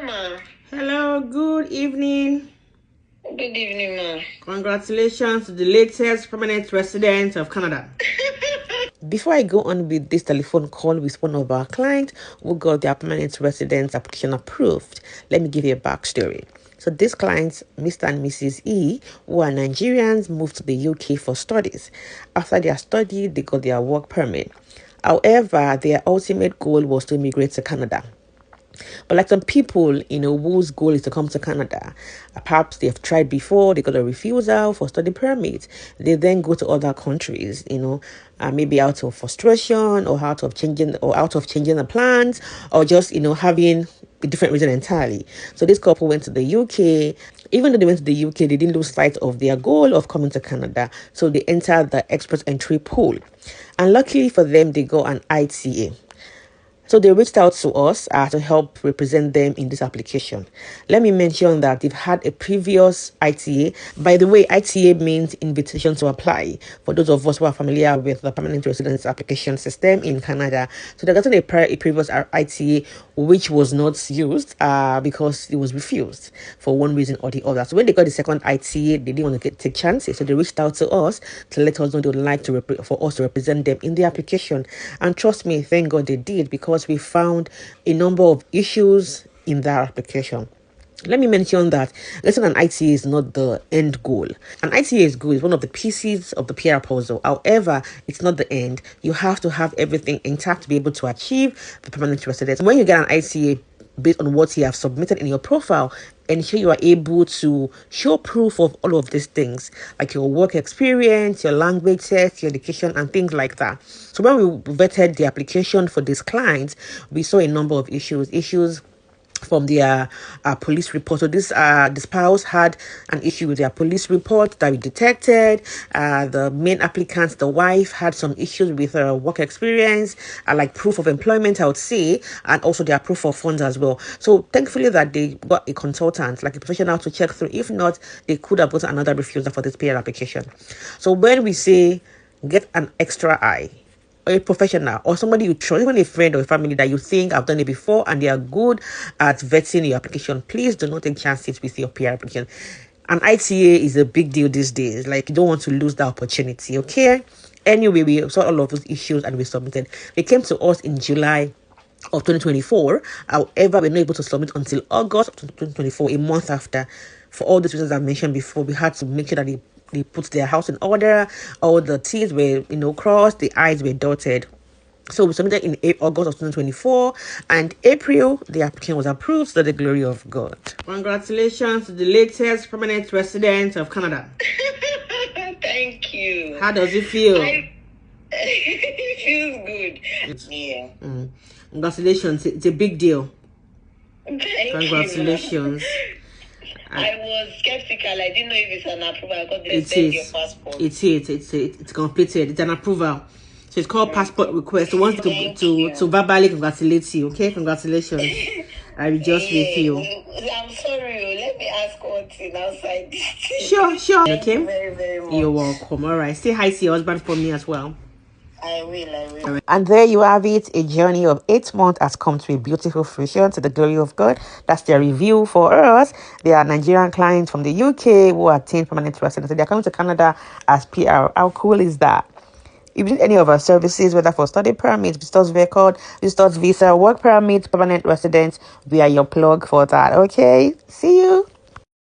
ma. Hello, good evening. Good evening, ma. Congratulations to the latest permanent resident of Canada. Before I go on with this telephone call with one of our clients who got their permanent residence application approved, let me give you a backstory. So these clients, Mr. and Mrs. E, who are Nigerians, moved to the UK for studies. After their study, they got their work permit. However, their ultimate goal was to immigrate to Canada. But like some people, whose goal is to come to Canada, perhaps they've tried before, they got a refusal for study permit. They then go to other countries, maybe out of frustration or out of changing the plans, or just, having a different reason entirely. So this couple went to the UK. Even though they went to the UK, they didn't lose sight of their goal of coming to Canada. So they entered the express entry pool. And luckily for them, they got an ITA. So they reached out to us to help represent them in this application. Let me mention that they've had a previous ITA. By the way, ITA means invitation to apply. For those of us who are familiar with the permanent residence application system in Canada. So they got a previous ITA which was not used because it was refused for one reason or the other. So when they got the second ITA, they didn't want to take chances. So they reached out to us to let us know they would like for us to represent them in the application. And trust me, thank God they did, because we found a number of issues in that application. Let me mention that getting an ITA is not the end goal. An ITA is good. It's one of the pieces of the PR puzzle. However, it's not the end. You have to have everything intact to be able to achieve the permanent residence. When you get an ITA, based on what you have submitted in your profile, ensure you are able to show proof of all of these things, like your work experience, your language test, your education, and things like that. So when we vetted the application for these clients, we saw a number of issues from their police report. So the spouse had an issue with their police report that we detected. The main applicant, the wife, had some issues with her work experience, like proof of employment, I would say, and also their proof of funds as well. So thankfully that they got a consultant, like a professional, to check through. If not, they could have gotten another refusal for this PR application. So when we say get an extra eye, a professional or somebody you trust, even a friend or a family that you think have done it before and they are good at vetting your application, please do not take chances with your PR application. An ITA is a big deal these days. Like, you don't want to lose that opportunity, okay? Anyway, we saw all of those issues and we submitted. They came to us in July of 2024. However, we're not able to submit until August of 2024, a month after. For all the reasons I mentioned before, we had to make sure that they put their house in order, all the T's were crossed, the I's were dotted. So we submitted in August of 2024, and April the application was approved to the glory of God. Congratulations to the latest permanent resident of Canada. Thank you. How does it feel? It feels good. Yeah. Congratulations. It's a big deal. Congratulations. I was skeptical. I didn't know if it's an approval. I got the send your passport. It's completed. It's an approval. So it's called passport request. So once to verbally congratulate you. Okay, congratulations. I rejoice with you. I'm sorry. Let me ask one thing outside this. Sure. Thank Okay. you very, very much. You're welcome. All right. Say hi to your husband for me as well. I will. And there you have it. A journey of 8 months has come to a beautiful fruition to the glory of God. That's their review for us. They are Nigerian clients from the UK who attained permanent residency. They're coming to Canada as PR. How cool is that? If you need any of our services, whether for study permits, visitors record, visitors visa, work permit, permanent residence, we are your plug for that. Okay? See you.